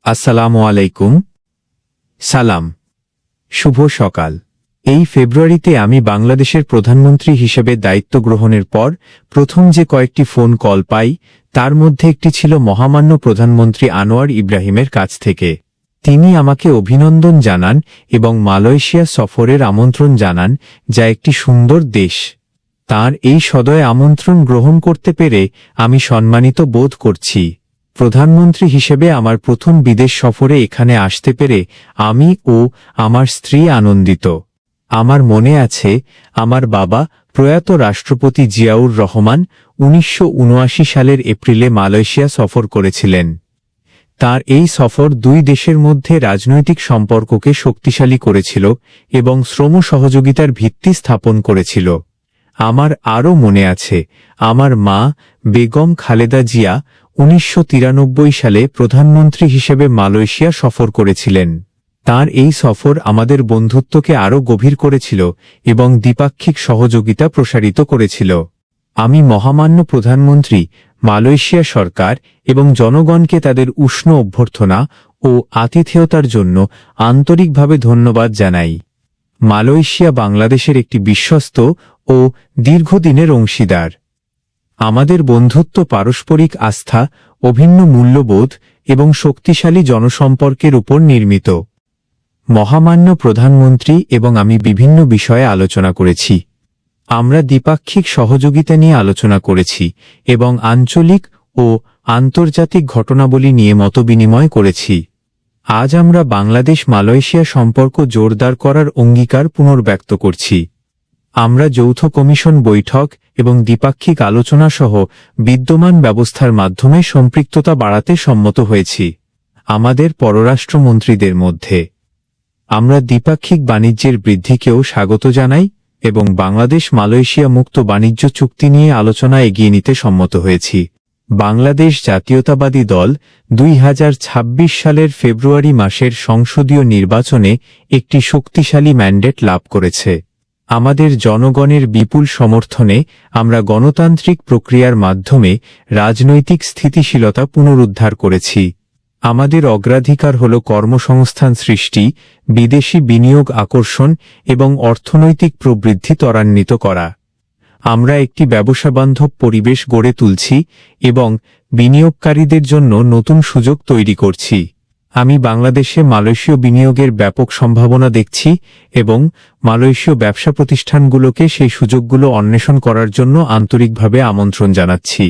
আসসালামু আলাইকুম। সালাম। শুভ সকাল। এই ফেব্রুয়ারিতে আমি বাংলাদেশের প্রধানমন্ত্রী হিসেবে দায়িত্ব গ্রহণের পর প্রথম যে কয়েকটি ফোন কল পাই তার মধ্যে একটি ছিল মহামান্য প্রধানমন্ত্রী আনোয়ার ইব্রাহিমের কাছ থেকে। তিনি আমাকে অভিনন্দন জানান এবং মালয়েশিয়া সফরের আমন্ত্রণ জানান, যা একটি সুন্দর দেশ। তাঁর এই সদয় আমন্ত্রণ গ্রহণ করতে পেরে আমি সম্মানিত বোধ করছি। প্রধানমন্ত্রী হিসেবে আমার প্রথম বিদেশ সফরে এখানে আসতে পেরে আমি ও আমার স্ত্রী আনন্দিত। আমার মনে আছে, আমার বাবা প্রয়াত রাষ্ট্রপতি জিয়াউর রহমান ১৯৭৯ সালের এপ্রিলে মালয়েশিয়া সফর করেছিলেন। তার এই সফর দুই দেশের মধ্যে রাজনৈতিক সম্পর্ককে শক্তিশালী করেছিল এবং শ্রম সহযোগিতার ভিত্তি স্থাপন করেছিল। আমার আরও মনে আছে, আমার মা বেগম খালেদা জিয়া ১৯৯৩ সালে প্রধানমন্ত্রী হিসেবে মালয়েশিয়া সফর করেছিলেন। তার এই সফর আমাদের বন্ধুত্বকে আরও গভীর করেছিল এবং দ্বিপাক্ষিক সহযোগিতা প্রসারিত করেছিল। আমি মহামান্য প্রধানমন্ত্রী, মালয়েশিয়া সরকার এবং জনগণকে তাদের উষ্ণ অভ্যর্থনা ও আতিথেয়তার জন্য আন্তরিকভাবে ধন্যবাদ জানাই। মালয়েশিয়া বাংলাদেশের একটি বিশ্বস্ত ও দীর্ঘদিনের অংশীদার। আমাদের বন্ধুত্ব পারস্পরিক আস্থা, অভিন্ন মূল্যবোধ এবং শক্তিশালী জনসম্পর্কের উপর নির্মিত। মহামান্য প্রধানমন্ত্রী এবং আমি বিভিন্ন বিষয়ে আলোচনা করেছি। আমরা দ্বিপাক্ষিক সহযোগিতা নিয়ে আলোচনা করেছি এবং আঞ্চলিক ও আন্তর্জাতিক ঘটনাবলী নিয়ে মতবিনিময় করেছি। আজ আমরা বাংলাদেশ মালয়েশিয়া সম্পর্ক জোরদার করার অঙ্গীকার পুনর্ব্যক্ত করছি। আমরা যৌথ কমিশন বৈঠক এবং দ্বিপাক্ষিক আলোচনা সহ বিদ্যমান ব্যবস্থার মাধ্যমে সম্পৃক্ততা বাড়াতে সম্মত হয়েছি। আমাদের পররাষ্ট্রমন্ত্রীদের মধ্যে আমরা দ্বিপাক্ষিক বাণিজ্যের বৃদ্ধিকেও স্বাগত জানাই এবং বাংলাদেশ মালয়েশিয়া মুক্ত বাণিজ্য চুক্তি নিয়ে আলোচনা এগিয়ে নিতে সম্মত হয়েছি। বাংলাদেশ জাতীয়তাবাদী দল ২০২৬ সালের ফেব্রুয়ারি মাসের সংসদীয় নির্বাচনে একটি শক্তিশালী ম্যান্ডেট লাভ করেছে। আমাদের জনগণের বিপুল সমর্থনে আমরা গণতান্ত্রিক প্রক্রিয়ার মাধ্যমে রাজনৈতিক স্থিতিশীলতা পুনরুদ্ধার করেছি। আমাদের অগ্রাধিকার হল কর্মসংস্থান সৃষ্টি, বিদেশি বিনিয়োগ আকর্ষণ এবং অর্থনৈতিক প্রবৃদ্ধি ত্বরান্বিত করা। আমরা একটি ব্যবসাবান্ধব পরিবেশ গড়ে তুলছি এবং বিনিয়োগকারীদের জন্য নতুন সুযোগ তৈরি করছি। আমি বাংলাদেশে মালয়েশীয় বিনিয়োগের ব্যাপক সম্ভাবনা দেখছি এবং মালয়েশীয় ব্যবসা প্রতিষ্ঠানগুলোকে সেই সুযোগগুলো অন্বেষণ করার জন্য আন্তরিকভাবে আমন্ত্রণ জানাচ্ছি।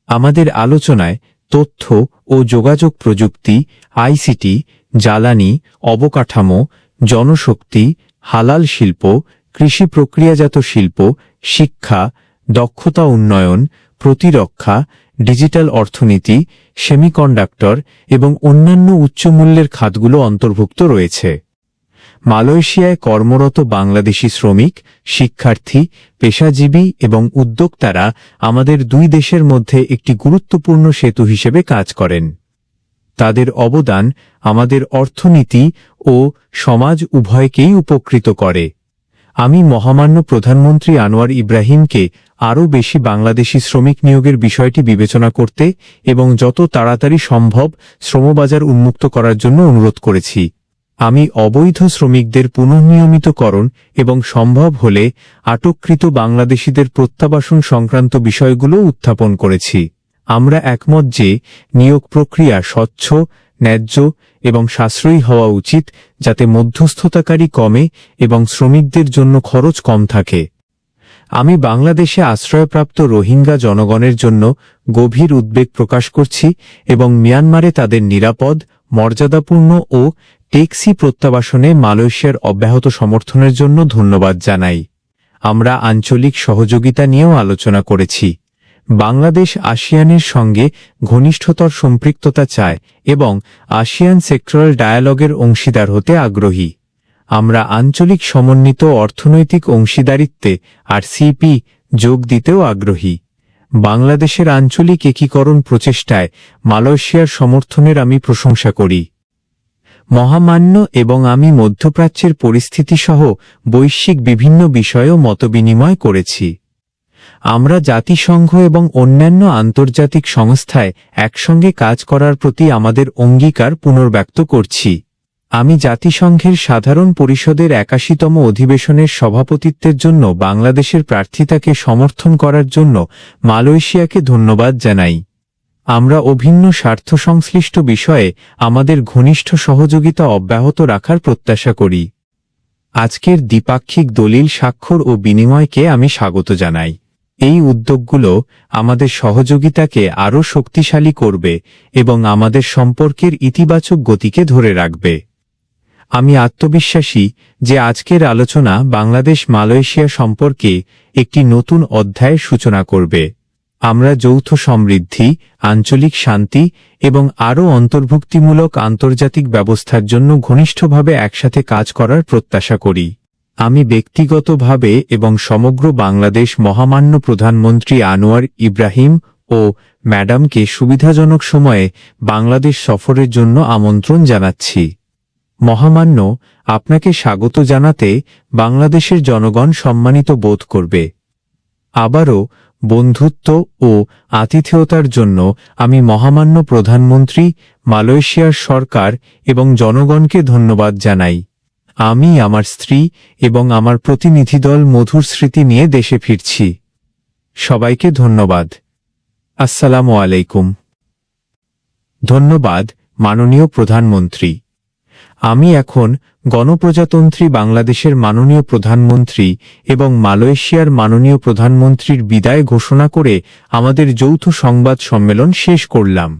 আমাদের আলোচনায় তথ্য ও যোগাযোগ প্রযুক্তি, আইসিটি, জ্বালানি, অবকাঠামো, জনশক্তি, হালাল শিল্প, কৃষি প্রক্রিয়াজাত শিল্প, শিক্ষা, দক্ষতা উন্নয়ন, প্রতিরক্ষা, ডিজিটাল অর্থনীতি, সেমিকন্ডাক্টর এবং অন্যান্য উচ্চমূল্যের খাতগুলো অন্তর্ভুক্ত রয়েছে। মালয়েশিয়ায় কর্মরত বাংলাদেশি শ্রমিক, শিক্ষার্থী, পেশাজীবী এবং উদ্যোক্তারা আমাদের দুই দেশের মধ্যে একটি গুরুত্বপূর্ণ সেতু হিসেবে কাজ করেন। তাদের অবদান আমাদের অর্থনীতি ও সমাজ উভয়কেই উপকৃত করে। আমি মহামান্য প্রধানমন্ত্রী আনোয়ার ইব্রাহিমকে আরও বেশি বাংলাদেশি শ্রমিক নিয়োগের বিষয়টি বিবেচনা করতে এবং যত তাড়াতাড়ি সম্ভব শ্রমবাজার উন্মুক্ত করার জন্য অনুরোধ করেছি। আমি অবৈধ শ্রমিকদের পুনর্নিয়মিতকরণ এবং সম্ভব হলে আটককৃত বাংলাদেশিদের প্রত্যাবাসন সংক্রান্ত বিষয়গুলো উত্থাপন করেছি। আমরা একমত যে নিয়োগ প্রক্রিয়া স্বচ্ছ, ন্যায্য এবং সাশ্রয়ী হওয়া উচিত, যাতে মধ্যস্থতাকারী কমে এবং শ্রমিকদের জন্য খরচ কম থাকে। আমি বাংলাদেশে আশ্রয়প্রাপ্ত রোহিঙ্গা জনগণের জন্য গভীর উদ্বেগ প্রকাশ করছি এবং মিয়ানমারে তাদের নিরাপদ, মর্যাদাপূর্ণ ও টেকসই প্রত্যাবাসনে মালয়েশিয়ার অব্যাহত সমর্থনের জন্য ধন্যবাদ জানাই। আমরা আঞ্চলিক সহযোগিতা নিয়েও আলোচনা করেছি। বাংলাদেশ আসিয়ানের সঙ্গে ঘনিষ্ঠতর সম্পৃক্ততা চায় এবং আসিয়ান সেক্টরাল ডায়ালগের অংশীদার হতে আগ্রহী। আমরা আঞ্চলিক সমন্বিত অর্থনৈতিক অংশীদারিত্বে আরসিইপি যোগ দিতেও আগ্রহী। বাংলাদেশের আঞ্চলিক একীকরণ প্রচেষ্টায় মালয়েশিয়ার সমর্থনের আমি প্রশংসা করি। মহামান্য এবং আমি মধ্যপ্রাচ্যের পরিস্থিতি সহ বৈশ্বিক বিভিন্ন বিষয়েও মতবিনিময় করেছি। আমরা জাতিসংঘ এবং অন্যান্য আন্তর্জাতিক সংস্থায় একসঙ্গে কাজ করার প্রতি আমাদের অঙ্গীকার পুনর্ব্যক্ত করছি। আমি জাতিসংঘের সাধারণ পরিষদের ৮১তম অধিবেশনের সভাপতিত্বের জন্য বাংলাদেশের প্রার্থিতাকে সমর্থন করার জন্য মালয়েশিয়াকে ধন্যবাদ জানাই। আমরা অভিন্ন স্বার্থ সংশ্লিষ্ট বিষয়ে আমাদের ঘনিষ্ঠ সহযোগিতা অব্যাহত রাখার প্রত্যাশা করি। আজকের দ্বিপাক্ষিক দলিল স্বাক্ষর ও বিনিময়কে আমি স্বাগত জানাই। এই উদ্যোগগুলো আমাদের সহযোগিতাকে আরও শক্তিশালী করবে এবং আমাদের সম্পর্কের ইতিবাচক গতিকে ধরে রাখবে। আমি আত্মবিশ্বাসী যে আজকের আলোচনা বাংলাদেশ মালয়েশিয়া সম্পর্কে একটি নতুন অধ্যায়ের সূচনা করবে। আমরা যৌথ সমৃদ্ধি, আঞ্চলিক শান্তি এবং আরও অন্তর্ভুক্তিমূলক আন্তর্জাতিক ব্যবস্থার জন্য ঘনিষ্ঠভাবে একসাথে কাজ করার প্রত্যাশা করি। আমি ব্যক্তিগতভাবে এবং সমগ্র বাংলাদেশ মহামান্য প্রধানমন্ত্রী আনোয়ার ইব্রাহিম ও ম্যাডামকে সুবিধাজনক সময়ে বাংলাদেশ সফরের জন্য আমন্ত্রণ জানাচ্ছি। মহামান্য, আপনাকে স্বাগত জানাতে বাংলাদেশের জনগণ সম্মানিত বোধ করবে। আবারও বন্ধুত্ব ও আতিথেয়তার জন্য আমি মহামান্য প্রধানমন্ত্রী, মালয়েশিয়ার সরকার এবং জনগণকে ধন্যবাদ জানাই। আমি আমার স্ত্রী এবং আমার প্রতিনিধিদল মধুর স্মৃতি নিয়ে দেশে ফিরছি। সবাইকে ধন্যবাদ। আসসালামু আলাইকুম। ধন্যবাদ মাননীয় প্রধানমন্ত্রী। আমি এখন গণপ্রজাতন্ত্রী বাংলাদেশের মাননীয় প্রধানমন্ত্রী এবং মালয়েশিয়ার মাননীয় প্রধানমন্ত্রীর বিদায় ঘোষণা করে আমাদের যৌথ সংবাদ সম্মেলন শেষ করলাম।